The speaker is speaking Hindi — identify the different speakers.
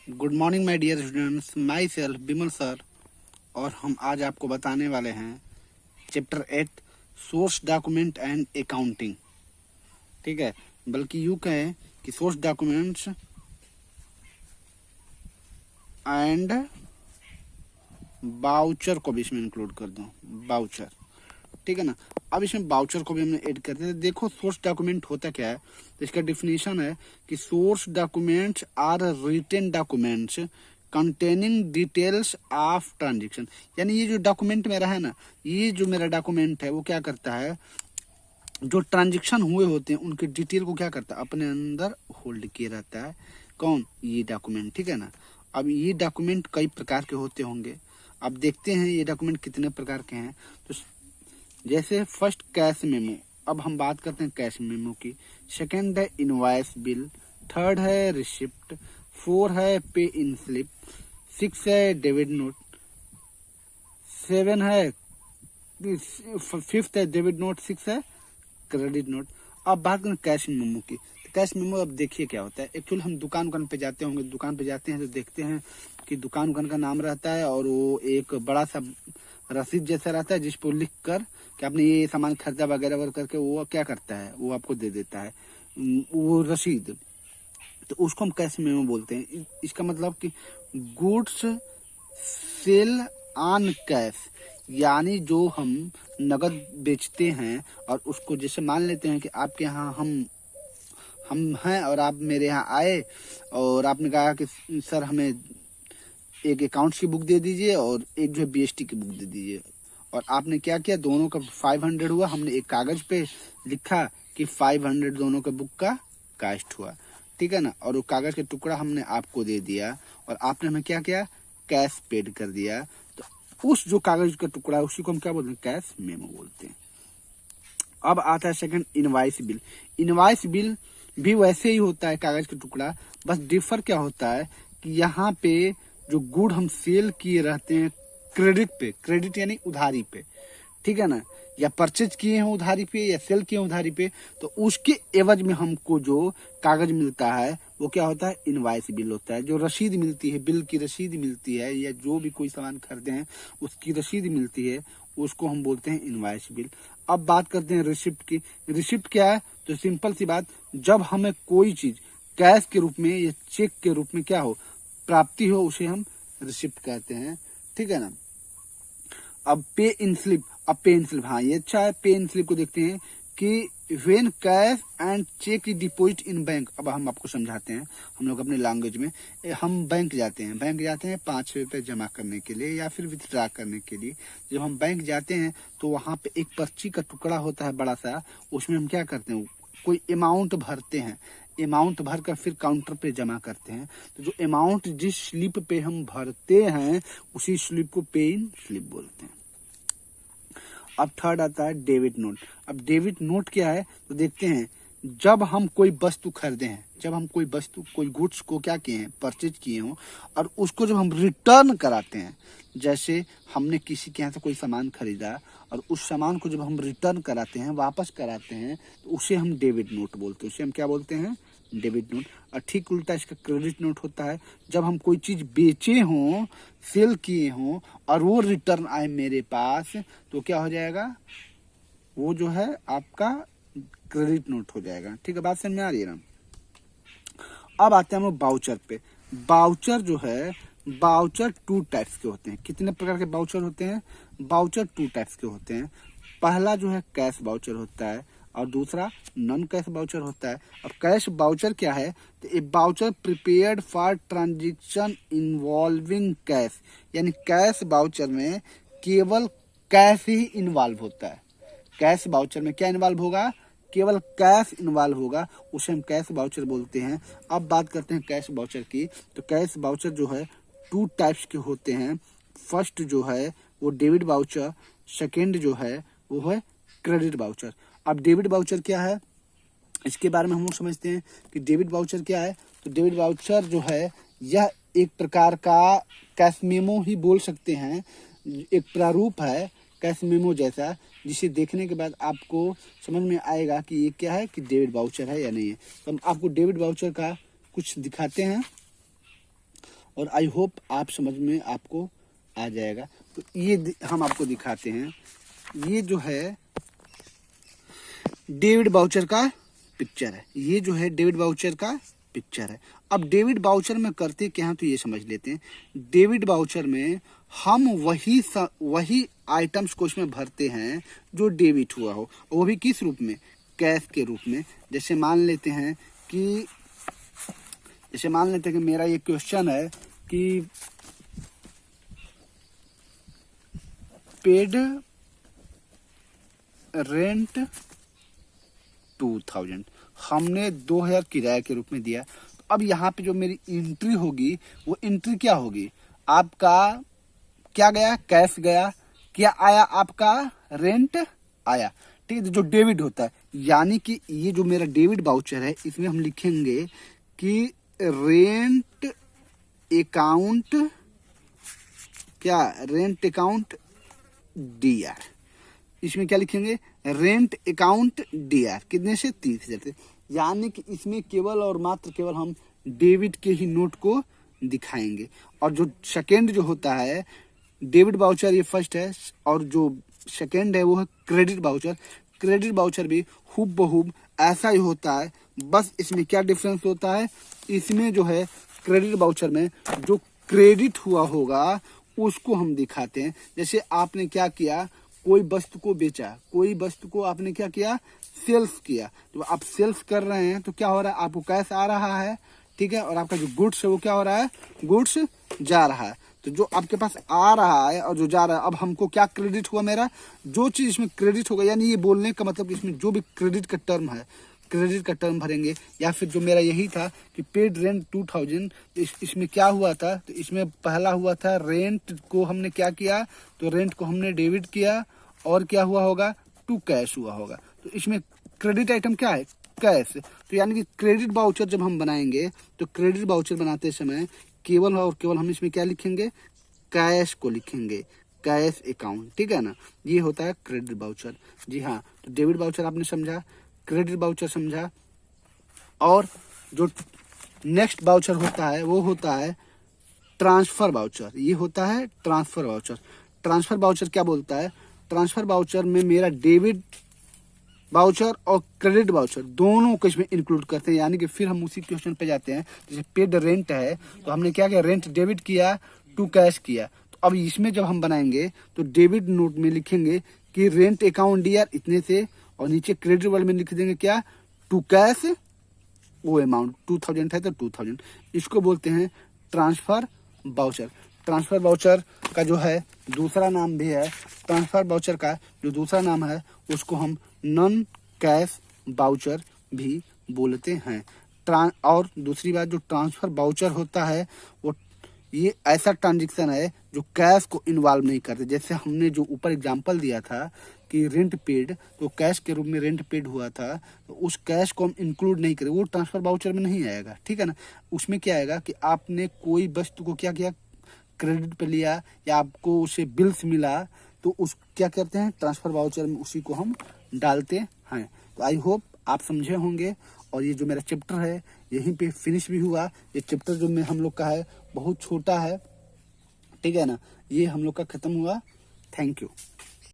Speaker 1: Good morning my dear students, myself Bimal sir. और हम आज आपको बताने वाले हैं chapter 8 source document and accounting. ठीक है, बल्कि यूँ कहें कि सोर्स डॉक्यूमेंट्स एंड बाउचर को भी इसमें इंक्लूड कर दो, बाउचर। ठीक है ना। अब इसमें बाउचर को भी हमने ऐड कर दिया। देखो सोर्स डॉक्यूमेंट होता क्या है, तो इसका डिफिनेशन है कि source documents are written documents containing details of transaction. यानी ये जो डॉक्यूमेंट मेरा है ना, ये जो मेरा डॉक्यूमेंट है वो क्या करता है, जो ट्रांजेक्शन हुए होते हैं उनके डिटेल को क्या करता है, अपने अंदर होल्ड किए रहता है। कौन? ये डॉक्यूमेंट। ठीक है ना। अब ये डॉक्यूमेंट कई प्रकार के होते होंगे। अब देखते हैं ये डॉक्यूमेंट कितने प्रकार के हैं। तो जैसे फर्स्ट कैश मेमो। अब हम बात करते हैं कैश मेमो की। सेकंड है इनवॉइस बिल। थर्ड है रिसिप्ट। 4 है पे इन स्लिप। 6 है डेबिट नोट। 7 है, 5th है डेबिट नोट। 6 है क्रेडिट नोट। अब बात करें कैश मेमो की। तो कैश मेमो अब देखिए क्या होता है। एक्चुअली हम दुकान पे जाते होंगे, दुकान पे जाते हैं तो देखते हैं कि दुकान का नाम रहता है और वो एक बड़ा सा रसीद जैसा रहता है जिस पर लिख कर कि आपने ये सामान खरीदा वगैरह वगैरह करके वो क्या करता है, वो आपको दे देता है वो रसीद। तो उसको हम कैश मेमो बोलते हैं। इसका मतलब कि गुड्स सेल ऑन कैश, यानी जो हम नगद बेचते हैं और उसको जैसे मान लेते हैं कि आपके यहाँ हम हैं और आप मेरे यहाँ आए और आपने कहा कि सर हमें एक अकाउंट्स की बुक दे दीजिए और एक जो है बीएसटी की बुक दे दीजिए। और आपने क्या किया, दोनों का 500 हुआ। हमने एक कागज पे लिखा कि 500 दोनों का बुक का कास्ट हुआ। ठीक है ना। और वो कागज का टुकड़ा हमने आपको दे दिया और आपने हमें क्या किया, कैश पेड कर दिया। तो उस जो कागज का टुकड़ा है उसी को हम क्या बोलते हैं, कैश मेमो बोलते हैं। अब आता है second invoice bill. Invoice bill भी वैसे ही होता है कागज का टुकड़ा, बस डिफर क्या होता है कि यहाँ पे जो गुड हम सेल किए रहते हैं क्रेडिट पे, क्रेडिट यानी उधारी पे, ठीक है ना, या परचेज किए हैं उधारी पे या सेल किए हैं उधारी पे, तो उसके एवज में हमको जो कागज मिलता है वो क्या होता है, इनवॉइस बिल होता है। जो रसीद मिलती है, बिल की रसीद मिलती है, या जो भी कोई सामान खरीदे हैं उसकी रसीद मिलती है, उसको हम बोलते हैं इनवॉइस बिल। अब बात करते हैं रिसिप्ट की। रिसिप्ट क्या है, तो सिंपल सी बात, जब हमें कोई चीज कैश के रूप में या चेक के रूप में क्या हो, प्राप्ति हो, उसे हम रिसिप्ट कहते हैं। ठीक है ना। अब पे इन स्लिप। अब पे इन स्लिप, हाँ ये अच्छा है। पे इन स्लिप को देखते हैं कि when cash and cheque deposit in bank. अब हम आपको समझाते हैं, हम लोग अपने लैंग्वेज में। हम बैंक जाते हैं, 5 रुपए जमा करने के लिए या फिर विथड्रा करने के लिए। जब हम बैंक जाते हैं तो वहां पे एक पर्ची का टुकड़ा होता है बड़ा सा, उसमें हम क्या करते हैं, कोई अमाउंट भरते हैं। अमाउंट भर कर फिर काउंटर पे जमा करते हैं। तो जो अमाउंट जिस स्लिप पे हम भरते हैं उसी स्लिप को पे इन स्लिप बोलते हैं। अब थर्ड आता है डेबिट नोट। अब डेबिट नोट क्या है, तो देखते हैं, जब हम कोई वस्तु खरीदे हैं, जब हम कोई वस्तु, कोई गुड्स को क्या किए हैं, परचेज किए हों, और उसको जब हम रिटर्न कराते हैं, जैसे हमने किसी के यहाँ से कोई सामान खरीदा और उस सामान को जब हम रिटर्न कराते हैं, वापस कराते हैं, तो उसे हम डेबिट नोट बोलते हैं। उसे हम क्या बोलते हैं, डेबिट नोट। और ठीक उल्टा इसका क्रेडिट नोट होता है। जब हम कोई चीज बेचे हों, सेल किए हों और वो रिटर्न आए मेरे पास, तो क्या हो जाएगा, वो जो है आपका क्रेडिट नोट हो जाएगा। ठीक है, बात समझ में आ रही है ना। अब आते हैं हम लोग बाउचर पे। बाउचर जो है, बाउचर 2 टाइप्स के होते हैं। कितने प्रकार के बाउचर होते हैं, बाउचर 2 टाइप्स के होते हैं। पहला जो है कैश बाउचर होता है और दूसरा नॉन कैश बाउचर होता है। अब कैश बाउचर क्या है, तो a voucher prepared for transaction involving cash, यानी कैश बाउचर में केवल कैश ही इन्वॉल्व होता है। कैश बाउचर में क्या इन्वॉल्व होगा, केवल कैश इन्वॉल्व होगा, उसे हम कैश बाउचर बोलते हैं। अब बात करते हैं कैश बाउचर की। तो कैश बाउचर जो है 2 टाइप्स के होते हैं। फर्स्ट जो है वो डेबिट बाउचर, सेकेंड जो है वो है क्रेडिट बाउचर। अब डेबिट बाउचर क्या है, इसके बारे में हम लोग समझते हैं कि डेबिट बाउचर क्या है। तो डेबिट बाउचर जो है यह एक प्रकार का कैश मेमो ही बोल सकते हैं, एक प्रारूप है कैश मेमो जैसा, जिसे देखने के बाद आपको समझ में आएगा कि ये क्या है, कि डेबिट बाउचर है या नहीं है। तो हम आपको डेबिट बाउचर का कुछ दिखाते हैं। और आई होप आप समझ में आपको आ जाएगा। तो ये हम आपको दिखाते हैं, ये जो है डेविड बाउचर का पिक्चर है, ये जो है डेविड बाउचर का पिक्चर है। अब डेविड बाउचर में करते क्या हैं तो ये समझ लेते हैं। डेविड बाउचर में हम वही आइटम्स को इसमें भरते हैं जो डेबिट हुआ हो, वो भी किस रूप में, कैश के रूप में। जैसे मान लेते हैं कि मेरा ये क्वेश्चन है कि पेड रेंट 2000, हमने 2000 किराए के रूप में दिया। तो अब यहाँ पे जो मेरी एंट्री होगी वो एंट्री क्या होगी, आपका क्या गया, कैश गया, क्या आया, आपका रेंट आया। ठीक है, जो डेबिट होता है, यानी कि ये जो मेरा डेबिट बाउचर है इसमें हम लिखेंगे कि रेंट अकाउंट, क्या, रेंट अकाउंट डीआर। इसमें क्या लिखेंगे, रेंट अकाउंट डीआर, कितने से, 30,000 से। यानी कि इसमें केवल और मात्र केवल हम डेबिट के ही नोट को दिखाएंगे। और जो सेकेंड जो होता है डेबिट बाउचर, ये फर्स्ट है, और जो सेकेंड है वो है क्रेडिट बाउचर। क्रेडिट बाउचर भी हुबहू ऐसा ही होता है, बस इसमें क्या डिफरेंस होता है, इसमें जो है क्रेडिट बाउचर में जो क्रेडिट हुआ होगा उसको हम दिखाते हैं। जैसे आपने क्या किया, कोई वस्तु को बेचा, कोई वस्तु को आपने क्या किया, सेल्स किया। तो आप सेल्स कर रहे हैं तो क्या हो रहा है, आपको कैश आ रहा है, ठीक है, और आपका जो गुड्स है वो क्या हो रहा है, गुड्स जा रहा है। तो जो आपके पास आ रहा है और जो जा रहा है, अब हमको क्या क्रेडिट हुआ, मेरा जो चीज इसमें क्रेडिट होगा, यानी ये बोलने का मतलब इसमें जो भी क्रेडिट का टर्म है, क्रेडिट का टर्म भरेंगे। या फिर जो मेरा यही था कि पेड रेंट 2000, इसमें क्या हुआ था, तो इसमें पहला हुआ था रेंट को हमने क्या किया, तो रेंट को हमने डेबिट किया, और क्या हुआ होगा, टू कैश हुआ होगा। तो इसमें क्रेडिट आइटम क्या है, कैश। तो यानी कि क्रेडिट बाउचर जब हम बनाएंगे तो क्रेडिट बाउचर बनाते समय केवल और केवल हम इसमें क्या लिखेंगे, कैश को लिखेंगे, कैश अकाउंट, ठीक है ना। ये होता है क्रेडिट बाउचर। जी हाँ, तो डेबिट बाउचर आपने समझा, क्रेडिट बाउचर समझा, और जो नेक्स्ट बाउचर होता है वो होता है ट्रांसफर बाउचर। ये होता है ट्रांसफर बाउचर। ट्रांसफर बाउचर क्या बोलता है, ट्रांसफर बाउचर में मेरा डेबिट बाउचर और क्रेडिट बाउचर दोनों को इसमें इंक्लूड करते हैं। यानी कि फिर हम उसी क्वेश्चन पे जाते हैं, जैसे पेड रेंट है तो हमने क्या किया, रेंट डेबिट किया, टू कैश किया। तो अब इसमें जब हम बनाएंगे तो डेबिट नोट में लिखेंगे कि रेंट अकाउंट डीआर इतने से, और नीचे क्रेडिट वाले में लिख देंगे क्या, टू कैश वो अमाउंट 2000 है तो 2000। इसको बोलते हैं ट्रांसफर बाउचर। ट्रांसफर बाउचर का जो है दूसरा नाम भी है, ट्रांसफर बाउचर का जो दूसरा नाम है उसको हम नॉन कैश बाउचर भी बोलते हैं। और दूसरी बात, जो ट्रांसफर बाउचर होता है वो ये ऐसा ट्रांजेक्शन है जो कैश को इन्वॉल्व नहीं करते। जैसे हमने जो ऊपर एग्जांपल दिया था कि रेंट पेड, तो कैश के रूप में रेंट पेड हुआ था, तो उस कैश को हम इंक्लूड नहीं करें, वो ट्रांसफर बाउचर में नहीं आएगा, ठीक है ना। उसमें क्या आएगा कि आपने कोई वस्तु को क्या किया, क्रेडिट पे लिया, या आपको उसे बिल्स मिला, तो उस क्या करते हैं, ट्रांसफर बाउचर में उसी को हम डालते हैं। तो आई होप आप समझे होंगे, और ये जो मेरा चैप्टर है यहीं पे फिनिश भी हुआ। ये चैप्टर जो में हम लोग का है बहुत छोटा है, ठीक है ना, ये हम लोग का खत्म हुआ। Thank you.